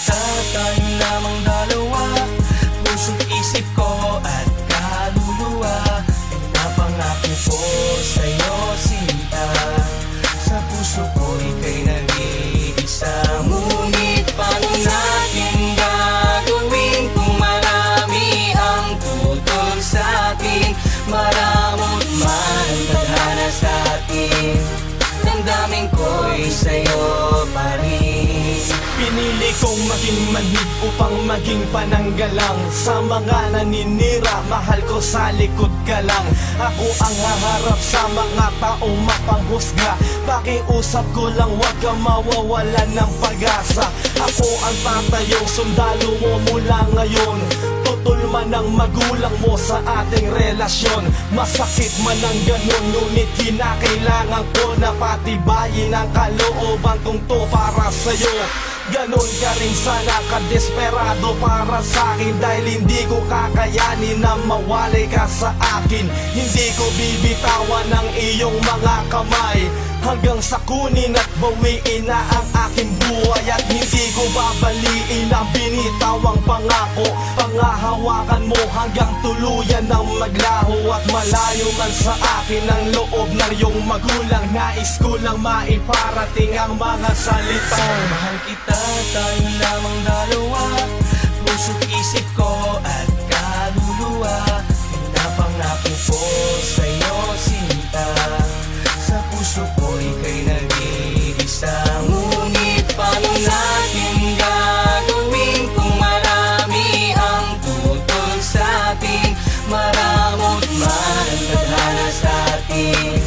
kita, tayo lamang dalawa. Puso't isip ko at kaluluwa, napangako ko sa'yo sinta. Sa puso ko ika'y nag-iisa. Ngunit paano natin gagawin kung marami ang tutol sa'tin? Maramot man tadhana sa'tin, damdamin ko'y sa'yo pa rin. Pinili kong maging manhid upang maging pananggalang sa mga naninira, mahal ko sa likod ka lang. Ako ang haharap sa mga taong mapanghusga. Pakiusap ko lang, huwag ka mawawalan ng pag-asa. Ako ang tatayong sundalo mo mula ngayon. Tutol man ang magulang mo sa ating relasyon. Masakit man ang ganun, ngunit kinakailangan ko na patibayin ang kalooban kong to para sa'yo. Ganon ka rin sana kadesperado para sa'kin, dahil hindi ko kakayanin na mawalay ka sa akin. Hindi ko bibitawan ang iyong mga kamay hanggang sa kunin at bawiin na ang aking buhay. At hindi ko babaliin ang binitawang pangako. Pangahawakan mo hanggang tuluyan ng maglaho. At malayo man sa akin ang loob ng iyong magulang, nais ko lang maiparating ang mga salitang mahal kita, tayo lamang dalawa. Puso't isip ko at kaluluwa, napangako ko sa'yo sinta. Sa puso ko ika'y nag-iisa. Ngunit paano natin gagawin kung marami ang tutol sa'tin? Maramot man tadhana sa'tin,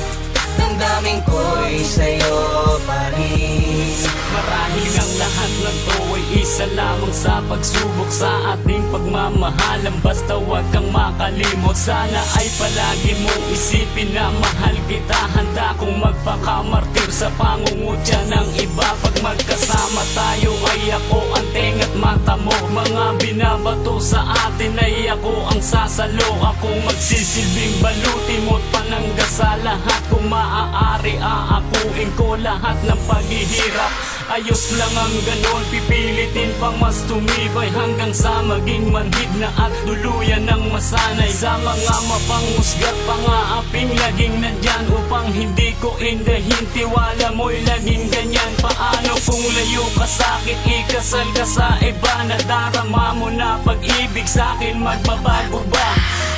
damdamin ko'y sa'yo pa rin. Marahil ang lahat ng to ay isa lamang sa pagsubok sa ating pagmamahalan. Basta huwag kang makalimot, sana ay palagi mong isipin na mahal kita. Handa kong magpakamartir sa pangungutya ng iba. Pag magkasama tayo ay ako ang tenga't mata mo. Mga binabato sa atin ay ako ang sasalo. Akong magsisilbing baluti mo't panangga sa lahat. Kung maaari aakuin ko lahat ng paghihirap. Ayos lang ang ganon, pipilitin pang mas tumibay hanggang sa maging manhid na at tuluyan ng masanay. Sa mga mapanghusga't pangaaping laging nandyan upang hindi ko indahin. Tiwala mo'y laging ganyan. Paano kung layo ka sa'kin, ikasal ka sa iba? Nadarama mo na pag-ibig sa'kin, magbabago ba?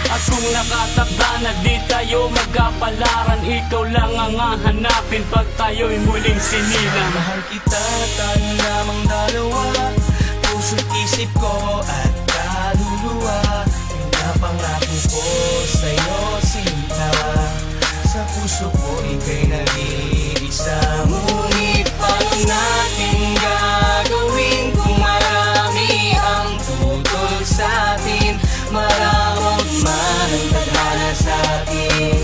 At kung nakatakda na di tayo magkapalaran, ikaw lang ang hahanapin pag tayo'y muling sinila. Mahal kita, tayo lamang dalawa. Puso't isip ko at kaluluwa, napangako ko sa'yo sinta. Sa puso ko ika'y nag-iisa. Ngunit paano natin gagawin kung marami ang tutol sa'tin? Maramot man ang tadhana sa'tin,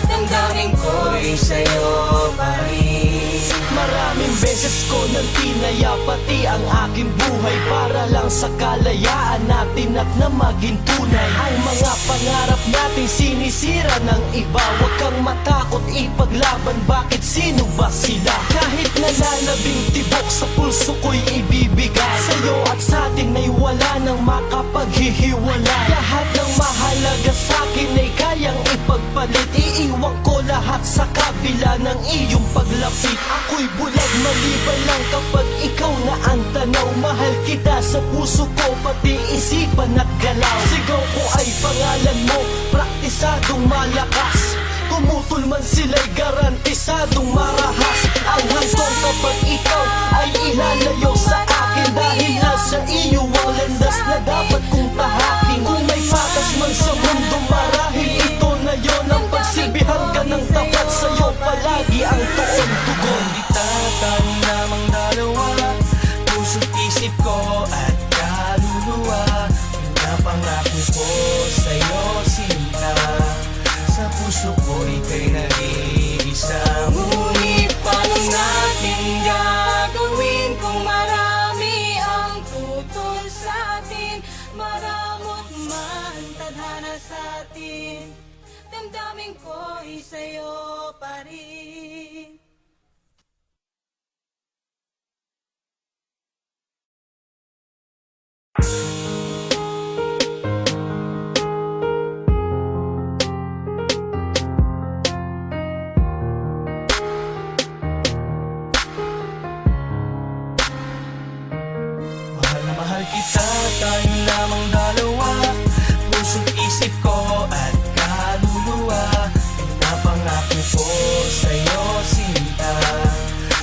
damdamin ko'y sa'yo pa rin. Maraming beses ko nang tinaya pati ang aking buhay para lang sa kalayaan natin at na maging tunay. Ang mga pangarap natin sinisira ng iba. Huwag kang matakot ipaglaban, bakit sino ba sila? Kahit nalalabing tibok sa pulso ko'y ibibigay sa'yo at sa'tin ay wala nang makapaghihiwalay. Lahat ng mahalaga sa'kin ay kayang ipagpalit. Iiwan ko lahat sa kabila ng iyong paglapit. Ako'y bulag, malibay lang kapag ikaw na ang tanaw. Mahal kita sa puso ko, pati isipan at galaw. Sigaw ko ay pangalan mo, praktisadong malakas. Tumutol man sila'y garantisadong marahas. Ang hanggang kapag ikaw ay ilalayo sa akin, dahil nasa iyo ang landas na dapat kong tahakin. Kung may patas man sa mundo, marahil ito na yon ang pagsilbihan ka ng tapat. Sa'yo palagi ang tuon-tugon. Kita, tayo lamang dalawa. Puso't isip ko at kaluluwa, napangako ko sa'yo sinta. Sa puso ko ika'y nag-iisa. Ngunit paano natin gagawin kung marami ang tutol sa'tin? Maramot man tadhana sa'tin, damdamin ko'y sa'yo pa rin. Mahal kita, tayo lamang dalawa. Puso't isip ko at kaluluwa, pinapangako ko sa'yo sinta.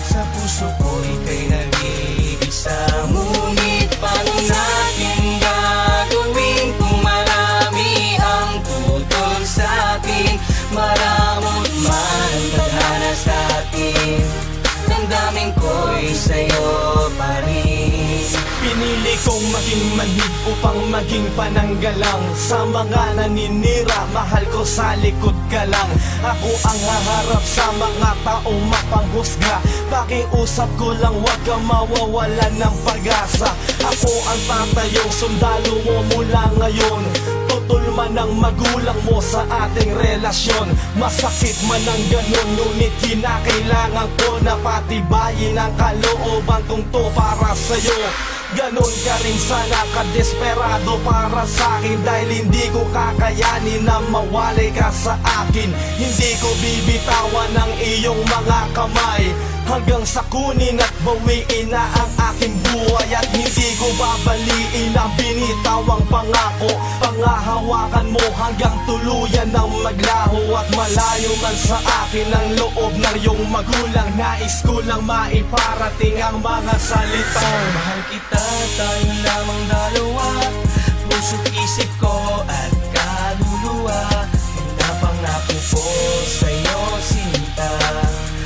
Sa puso ko ika'y nag-iisa. Ngunit paano natin gagawin kung marami ang tutol sa'tin? Maramot man ang tadhana sa'tin, damdamin ko'y sa'yo pa rin. Pinili kong maging manhid upang maging pananggalang sa mga naninira, mahal ko sa likod ka lang. Ako ang haharap sa mga taong mapanghusga. Pakiusap ko lang, huwag ka mawawalan ng pag-asa. Ako ang tatayong sundalo mo mula ngayon. Tutol man ang magulang mo sa ating relasyon. Masakit man ang ganun, ngunit kinakailangan ko na patibayin ang kalooban kong to para sa'yo. Ganon ka rin sana kadesperado para sa'kin, dahil hindi ko kakayanin na mawalay ka sa akin. Hindi ko bibitawan ang iyong mga kamay hanggang sa kunin at bawiin na ang aking buhay. At hindi ko babaliin ang binitawang pangako. Pangahawakan mo hanggang tuluyan ng maglaho. At malayo man sa akin ang loob ng iyong magulang, nais ko lang maiparating ang mga salitang Mahal kita, tayo lamang dalawa. Puso't isip ko at kaluluwa, pinapangako ko sa'yo sinta.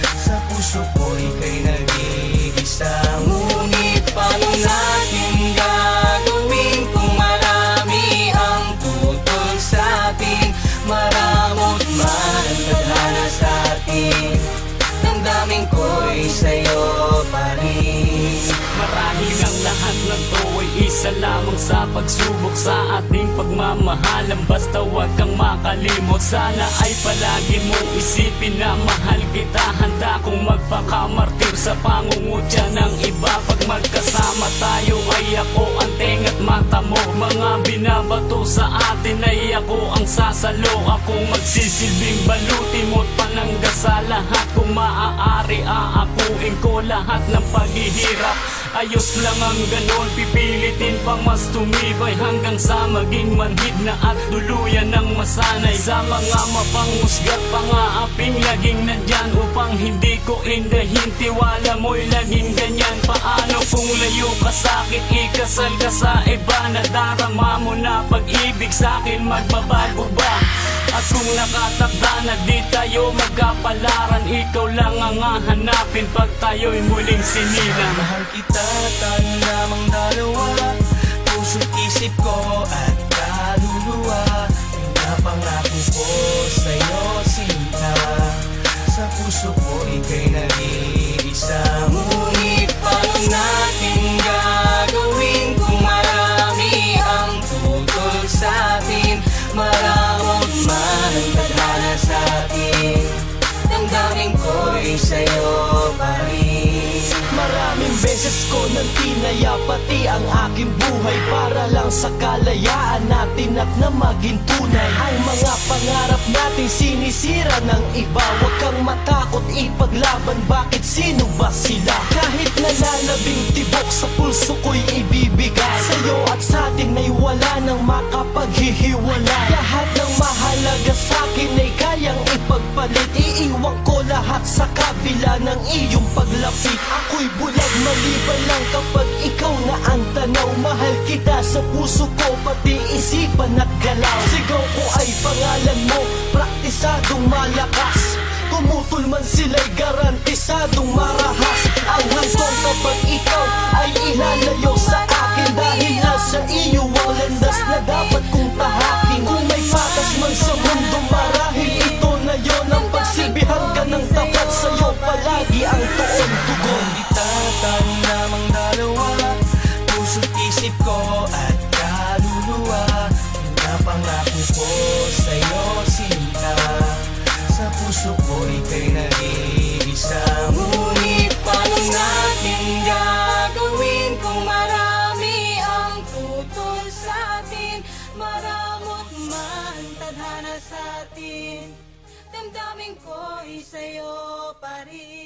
Sa puso ko ika'y nag-iisa. Ngunit paano natin gagawin kung marami ang tutol sa'tin? Maramot man ang tadhana sa'tin, damdamin ko'y sa'yo pa rin. Marahil ang lahat ng to ay isa lamang sa pagsubok sa ating pagmamahalan. Basta huwag kang makalimot, sana ay palagi mong isipin na mahal kita. Handa kong magpakamartir sa pangungutya ng iba. Pag magkasama tayo ay ako ang tenga't mata mo. Mga binabato sa atin ay ako ang sasalo. Akong magsisilbing baluti mo't panangga sa lahat. Kung maaari aakuin ko lahat ng paghihirap. Ayos lang ang ganon, pipilitin pang mas tumibay hanggang sa maging manhid na at tuluyan ng masanay. Sa mga mapanghusga't pangaaping laging nandyan upang hindi ko indahin. Tiwala mo'y laging ganyan. Paano kung layo ka sa'kin, ikasal ka sa iba? Nadarama mo na pag-ibig sa'kin, magbabago ba? At kung nakatakda na di tayo magkapalaran, ikaw lang ang hahanapin pag tayo'y muling sinira. Mahal kita, tayo lamang dalawa. Puso't isip ko at kaluluwa, pinapangako ko sa'yo sinta. Sa puso ko ika'y nag-iisa. Ngunit paano natin gagawin kung marami ang tutol sa'tin? Maramot man ang tadhana sa'tin, damdamin ko'y sa'yo pa rin. Maraming beses ko nang tinaya pati ang aking buhay para lang sa kalayaan natin at na maging tunay. Ang mga pangarap natin sinisira ng iba. Huwag kang matakot ipaglaban, bakit sino ba sila? Kahit nalalabing tibok sa pulso ko'y ibibigay sa'yo at sa'tin ay wala nang makapaghihiwalay. Lahat ng mahalaga sa'kin ay kayang ipagpalit. Iiwan ko lahat sa kabila ng iyong paglapit. Ako'y bulag, malibay lang kapag ikaw na ang tanaw. Mahal kita sa puso ko, pati isipan at galaw. Sigaw ko ay pangalan mo, praktisadong malakas. Tumutol man sila'y garantisadong marahas. Ang hanggang kapag ikaw ay ilalayo sa akin, dahil nasa iyo ang landas na dapat kong tahakin. Kung may patas man sa mundo, marahil ito na yon ang pagsilbihan ka ng tapat. Sa'yo palagi ang tuon-tugon. Kita, tayo lamang dalawa. Puso't isip ko at kaluluwa, pinapangako ko sa'yo sinta. Sa puso ko ika'y nag-iisa. Ngunit paano natin gagawin kung marami ang tutol sa'tin? Maramot man tadhana sa'tin, damdamin ko'y sa'yo pa rin.